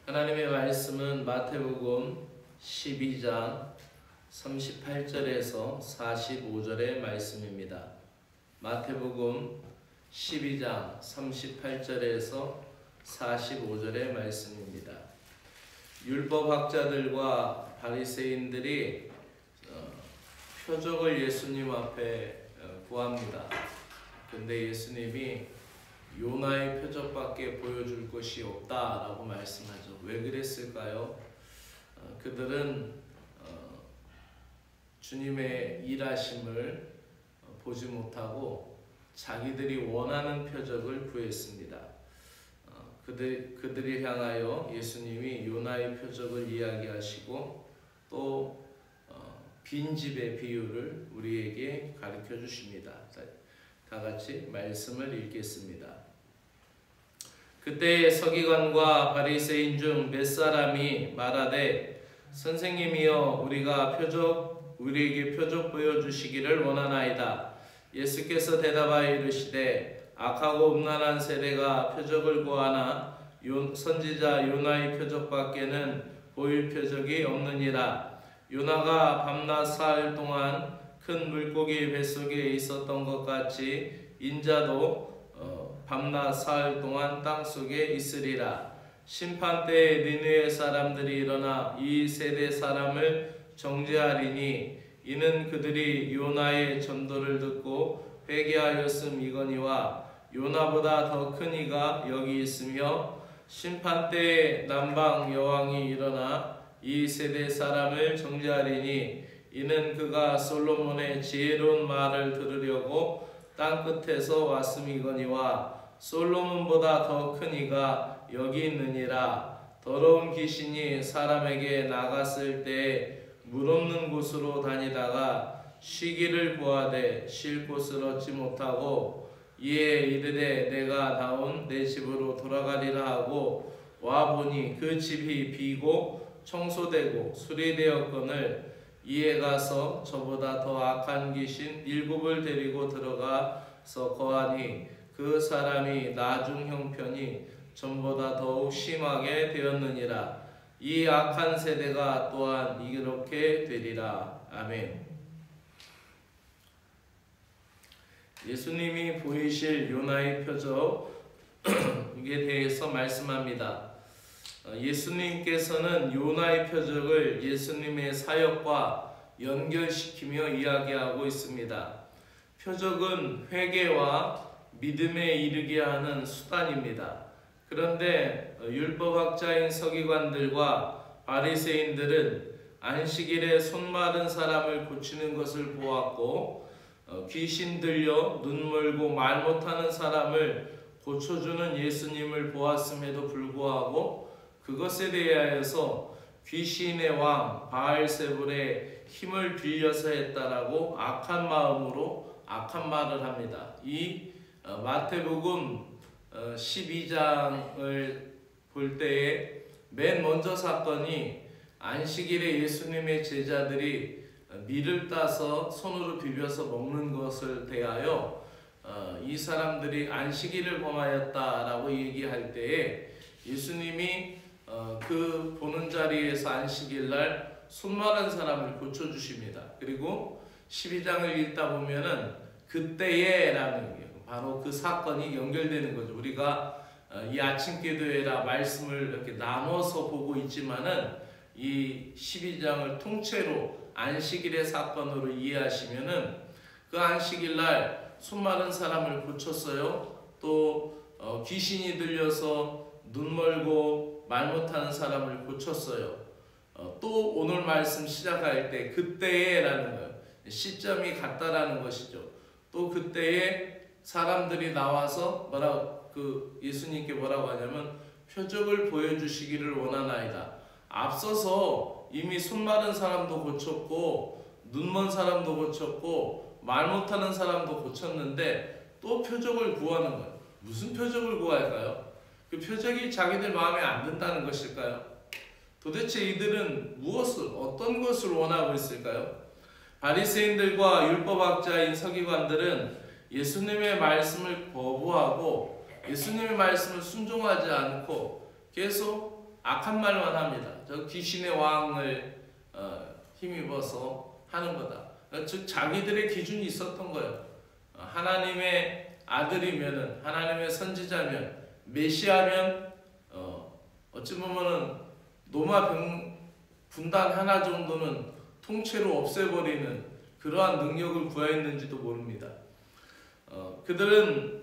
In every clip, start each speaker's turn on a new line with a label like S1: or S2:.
S1: 하나님의 말씀은 마태복음 12장 38절에서 45절의 말씀입니다. 마태복음 12장 38절에서 45절의 말씀입니다. 율법학자들과 바리새인들이 표적을 예수님 앞에 구합니다. 근데 예수님이 요나의 표적밖에 보여줄 것이 없다라고 말씀하죠. 왜 그랬을까요? 그들은 주님의 일하심을 보지 못하고 자기들이 원하는 표적을 구했습니다. 그들을 향하여 예수님이 요나의 표적을 이야기하시고 또 빈집의 비유를 우리에게 가르쳐 주십니다. 다 같이 말씀을 읽겠습니다. 그때 서기관과 바리새인 중 몇 사람이 말하되 선생님이여 우리에게 표적 보여주시기를 원하나이다. 예수께서 대답하여 이르시되 악하고 음란한 세대가 표적을 구하나 선지자 요나의 표적밖에는 보일 표적이 없느니라. 요나가 밤낮 사흘 동안 큰 물고기 뱃속에 있었던 것 같이 인자도 밤낮 사흘 동안 땅속에 있으리라. 심판때에 니느웨 사람들이 일어나 이 세대 사람을 정죄하리니 이는 그들이 요나의 전도를 듣고 회개하였음이거니와 요나보다 더 큰 이가 여기 있으며 심판때에 남방 여왕이 일어나 이 세대 사람을 정죄하리니 이는 그가 솔로몬의 지혜로운 말을 들으려고 땅끝에서 왔음이거니와 솔로몬보다 더 큰 이가 여기 있느니라. 더러운 귀신이 사람에게 나갔을 때에 물 없는 곳으로 다니다가 쉬기를 구하되 쉴 곳을 얻지 못하고 이에 이르되 내가 나온 내 집으로 돌아가리라 하고 와보니 그 집이 비고 청소되고 수리되었거늘 이에 가서 저보다 더 악한 귀신 7을 데리고 들어가서 거하니 그 사람이 나중 형편이 전보다 더욱 심하게 되었느니라. 이 악한 세대가 또한 이렇게 되리라. 아멘. 예수님이 보이실 요나의 표적에 대해서 말씀합니다. 예수님께서는 요나의 표적을 예수님의 사역과 연결시키며 이야기하고 있습니다. 표적은 회개와 믿음에 이르게 하는 수단입니다. 그런데 율법학자인 서기관들과 바리새인들은 안식일에 손 마른 사람을 고치는 것을 보았고 귀신 들려 눈 멀고 말 못하는 사람을 고쳐주는 예수님을 보았음에도 불구하고 그것에 대하여서 귀신의 왕 바알세불의 힘을 빌려서 했다라고 악한 마음으로 악한 말을 합니다. 이 마태복음 12장을 볼 때에 맨 먼저 사건이 안식일에 예수님의 제자들이 밀을 따서 손으로 비벼서 먹는 것을 대하여 이 사람들이 안식일을 범하였다라고 얘기할 때에 예수님이 그 보는 자리에서 안식일날 손 마른 사람을 고쳐주십니다. 그리고 12장을 읽다 보면은 그때에 라는 게 바로 그 사건이 연결되는 거죠. 우리가 이 아침 기도회라 말씀을 이렇게 나눠서 보고 있지만은 이 12장을 통째로 안식일의 사건으로 이해하시면은 그 안식일날 손 마른 사람을 고쳤어요. 또 귀신이 들려서 눈 멀고 말 못하는 사람을 고쳤어요. 또 오늘 말씀 시작할 때 그때에 라는 거예요. 시점이 같다라는 것이죠. 또 그때에 사람들이 나와서 예수님께 뭐라고 하냐면 표적을 보여주시기를 원하나이다. 앞서서 이미 손 마른 사람도 고쳤고 눈 먼 사람도 고쳤고 말 못하는 사람도 고쳤는데 또 표적을 구하는 거예요. 무슨 표적을 구할까요? 그 표적이 자기들 마음에 안 든다는 것일까요? 도대체 이들은 어떤 것을 원하고 있을까요? 바리새인들과 율법학자인 서기관들은 예수님의 말씀을 거부하고 예수님의 말씀을 순종하지 않고 계속 악한 말만 합니다. 저 귀신의 왕을 힘입어서 하는 거다. 즉 자기들의 기준이 있었던 거예요. 하나님의 아들이면은, 하나님의 선지자면, 메시아면 어찌 보면은 로마 군단 하나 정도는 통째로 없애버리는 그러한 능력을 구하였는지도 모릅니다. 그들은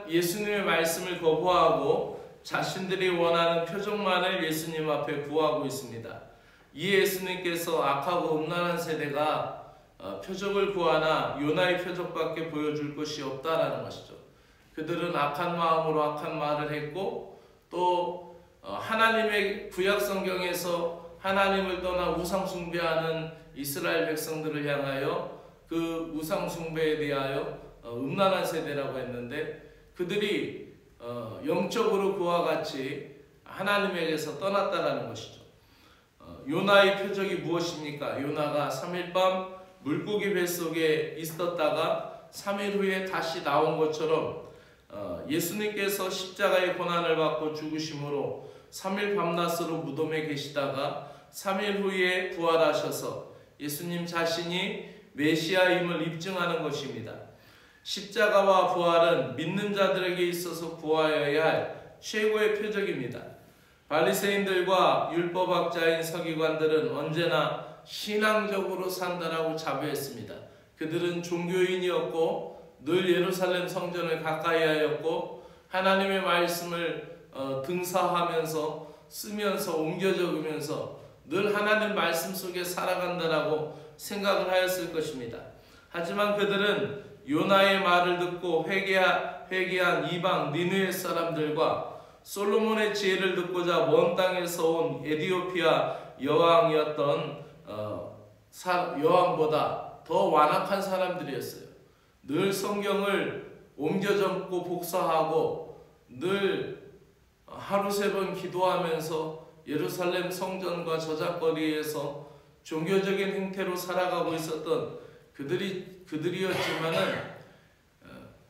S1: 예수님의 말씀을 거부하고 자신들이 원하는 표적만을 예수님 앞에 구하고 있습니다. 이 예수님께서 악하고 음란한 세대가 표적을 구하나 요나의 표적밖에 보여줄 것이 없다라는 것이죠. 그들은 악한 마음으로 악한 말을 했고, 또 하나님의 구약 성경에서 하나님을 떠나 우상 숭배하는 이스라엘 백성들을 향하여 그 우상 숭배에 대하여 음란한 세대라고 했는데, 그들이 영적으로 그와 같이 하나님에게서 떠났다라는 것이죠. 요나의 표적이 무엇입니까? 요나가 3일 밤 물고기 뱃속에 있었다가 3일 후에 다시 나온 것처럼 예수님께서 십자가의 고난을 받고 죽으심으로 3일 밤낮으로 무덤에 계시다가 3일 후에 부활하셔서 예수님 자신이 메시아임을 입증하는 것입니다. 십자가와 부활은 믿는 자들에게 있어서 구하여야 할 최고의 표적입니다. 바리새인들과 율법학자인 서기관들은 언제나 신앙적으로 산다라고 자부했습니다. 그들은 종교인이었고 늘 예루살렘 성전을 가까이 하였고 하나님의 말씀을 등사하면서 쓰면서 옮겨 적으면서 늘 하나님 말씀 속에 살아간다라고 생각을 하였을 것입니다. 하지만 그들은 요나의 말을 듣고 회개한 이방 니느웨 사람들과 솔로몬의 지혜를 듣고자 먼 땅에서 온 에디오피아 여왕이었던 여왕보다 더 완악한 사람들이었어요. 늘 성경을 옮겨 적고 복사하고 늘 하루 3번 기도하면서 예루살렘 성전과 저작거리에서 종교적인 행태로 살아가고 있었던 그들이었지만은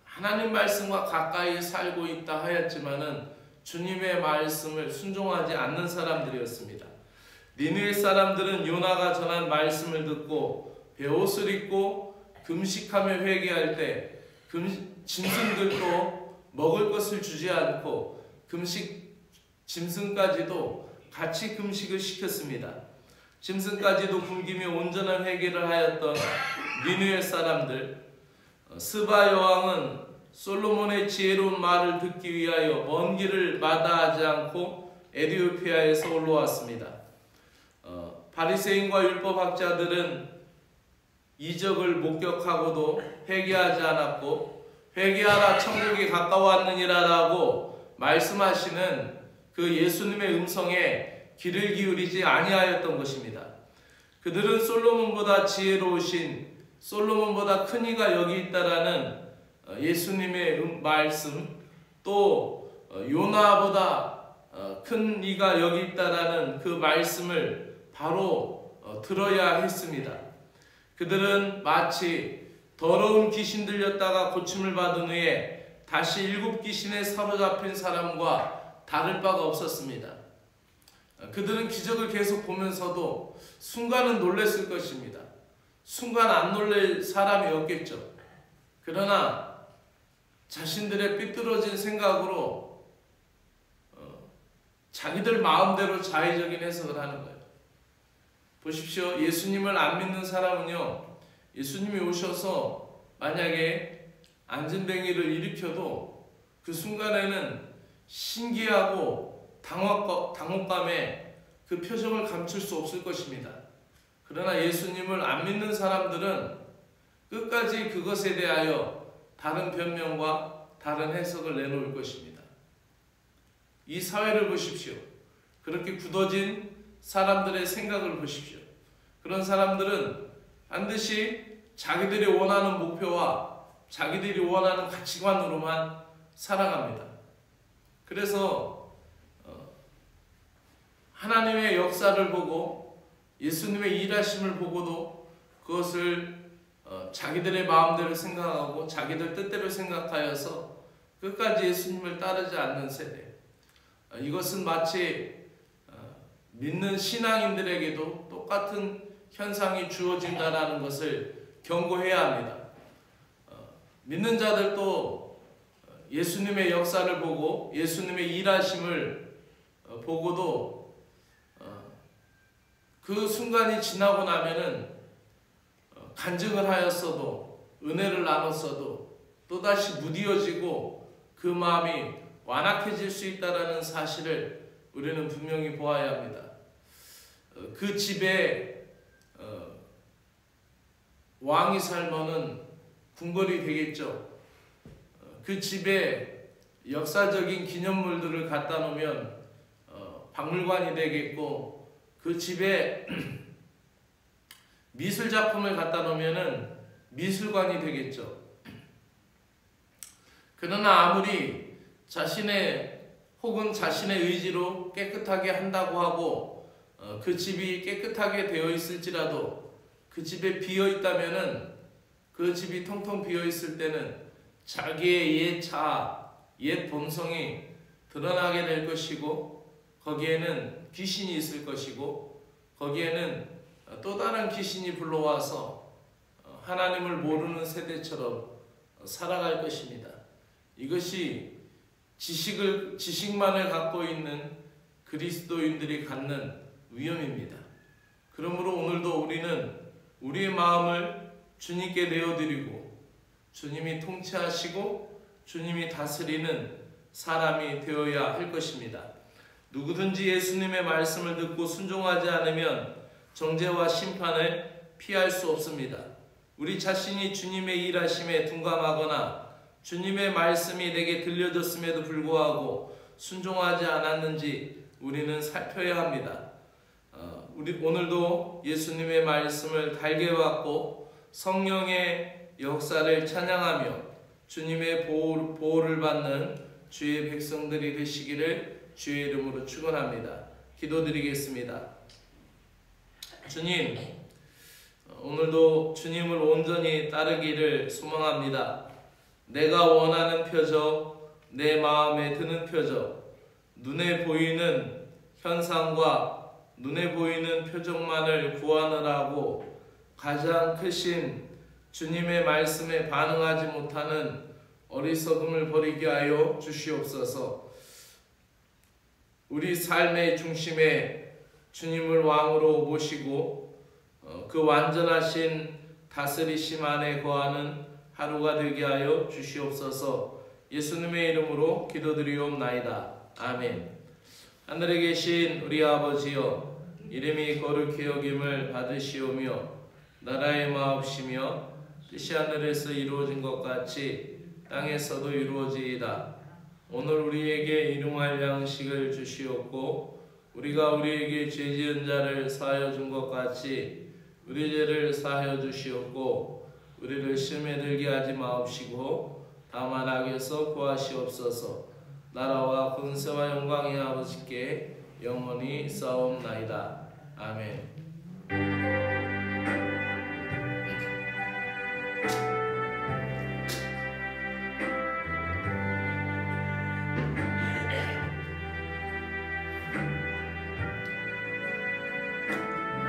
S1: 하나님 말씀과 가까이 살고 있다 하였지만은 주님의 말씀을 순종하지 않는 사람들이었습니다. 니느웨 사람들은 요나가 전한 말씀을 듣고 베옷을 입고 금식하며 회개할 때 짐승들도 먹을 것을 주지 않고 짐승까지도 같이 금식을 시켰습니다. 짐승까지도 굶기며 온전한 회개를 하였던 니느웨 사람들, 스바 여왕은 솔로몬의 지혜로운 말을 듣기 위하여 먼 길을 마다하지 않고 에디오피아에서 올라왔습니다. 바리새인과 율법학자들은 이적을 목격하고도 회개하지 않았고 회개하라 천국이 가까워왔느니라 라고 말씀하시는 그 예수님의 음성에 귀를 기울이지 아니하였던 것입니다. 그들은 솔로몬보다 지혜로우신, 솔로몬보다 큰 이가 여기 있다라는 예수님의 말씀, 또 요나보다 큰 이가 여기 있다라는 그 말씀을 바로 들어야 했습니다. 그들은 마치 더러운 귀신 들렸다가 고침을 받은 후에 다시 7 귀신에 사로잡힌 사람과 다를 바가 없었습니다. 그들은 기적을 계속 보면서도 순간은 놀랐을 것입니다. 순간 안 놀랄 사람이 없겠죠. 그러나 자신들의 삐뚤어진 생각으로 자기들 마음대로 자의적인 해석을 하는 거예요. 보십시오. 예수님을 안 믿는 사람은요, 예수님이 오셔서 만약에 안진뱅이를 일으켜도 그 순간에는 신기하고 당혹감에 그 표정을 감출 수 없을 것입니다. 그러나 예수님을 안 믿는 사람들은 끝까지 그것에 대하여 다른 변명과 다른 해석을 내놓을 것입니다. 이 사회를 보십시오. 그렇게 굳어진 사람들의 생각을 보십시오. 그런 사람들은 반드시 자기들이 원하는 목표와 자기들이 원하는 가치관으로만 살아갑니다. 그래서 하나님의 역사를 보고 예수님의 일하심을 보고도 그것을 자기들의 마음대로 생각하고 자기들 뜻대로 생각하여서 끝까지 예수님을 따르지 않는 세대. 이것은 마치 믿는 신앙인들에게도 똑같은 현상이 주어진다는 것을 경고해야 합니다. 믿는 자들도 예수님의 역사를 보고 예수님의 일하심을 보고도 그 순간이 지나고 나면은 간증을 하였어도 은혜를 나눴어도 또다시 무디어지고 그 마음이 완악해질 수 있다는 사실을 우리는 분명히 보아야 합니다. 그 집에 왕이 살면은 궁궐이 되겠죠. 그 집에 역사적인 기념물들을 갖다 놓으면 박물관이 되겠고, 그 집에 미술작품을 갖다 놓으면 미술관이 되겠죠. 그러나 아무리 자신의 의지로 깨끗하게 한다고 하고 그 집이 깨끗하게 되어 있을지라도 그 집에 비어 있다면은, 그 집이 텅텅 비어 있을 때는 자기의 옛 자아, 옛 본성이 드러나게 될 것이고, 거기에는 귀신이 있을 것이고, 거기에는 또 다른 귀신이 불러와서 하나님을 모르는 세대처럼 살아갈 것입니다. 이것이 지식만을 갖고 있는 그리스도인들이 갖는 위험입니다. 그러므로 오늘도 우리는 우리의 마음을 주님께 내어드리고 주님이 통치하시고 주님이 다스리는 사람이 되어야 할 것입니다. 누구든지 예수님의 말씀을 듣고 순종하지 않으면 정죄와 심판을 피할 수 없습니다. 우리 자신이 주님의 일하심에 둔감하거나 주님의 말씀이 내게 들려졌음에도 불구하고 순종하지 않았는지 우리는 살펴야 합니다. 우리 오늘도 예수님의 말씀을 달게 받고 성령의 역사를 찬양하며 주님의 보호를 받는 주의 백성들이 되시기를 주의 이름으로 축원합니다. 기도드리겠습니다. 주님, 오늘도 주님을 온전히 따르기를 소망합니다. 내가 원하는 표적, 내 마음에 드는 표적, 눈에 보이는 현상과 눈에 보이는 표적만을 구하느라고 가장 크신 주님의 말씀에 반응하지 못하는 어리석음을 버리게 하여 주시옵소서. 우리 삶의 중심에 주님을 왕으로 모시고 그 완전하신 다스리심 안에 거하는 하루가 되게 하여 주시옵소서. 예수님의 이름으로 기도드리옵나이다. 아멘. 하늘에 계신 우리 아버지여, 이름이 거룩히 여김을 받으시오며 나라의 마옵시며 뜻이 하늘에서 이루어진 것 같이 땅에서도 이루어지이다. 오늘 우리에게 일용할 양식을 주시옵고 우리가 우리에게 죄 지은 자를 사하여 준 것 같이 우리 죄를 사하여 주시옵고 우리를 시험에 들게 하지 마옵시고 다만 악에서 구하시옵소서. 나라와 권세와 영광이 아버지께 영원히 싸움나이다. 아멘.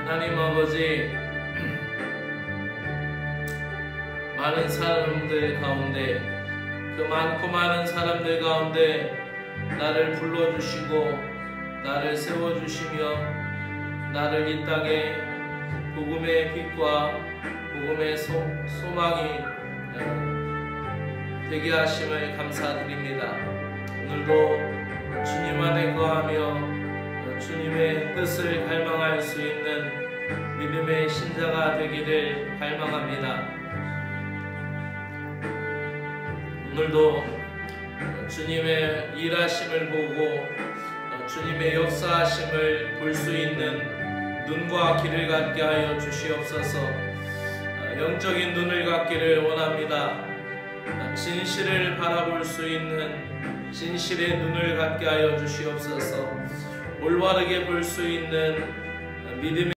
S1: 하나님 아버지, 많은 사람들 가운데, 그 많고 많은 사람들 가운데 나를 불러주시고 나를 세워주시며 나를 이 땅에 복음의 빛과 복음의 소망이 되게 하심을 감사드립니다. 오늘도 주님 안에 거하며 주님의 뜻을 갈망할 수 있는 믿음의 신자가 되기를 갈망합니다. 오늘도 주님의 일하심을 보고 주님의 역사하심을 볼 수 있는 눈과 귀를 갖게 하여 주시옵소서. 영적인 눈을 갖기를 원합니다. 진실을 바라볼 수 있는 진실의 눈을 갖게 하여 주시옵소서. 올바르게 볼 수 있는 믿음의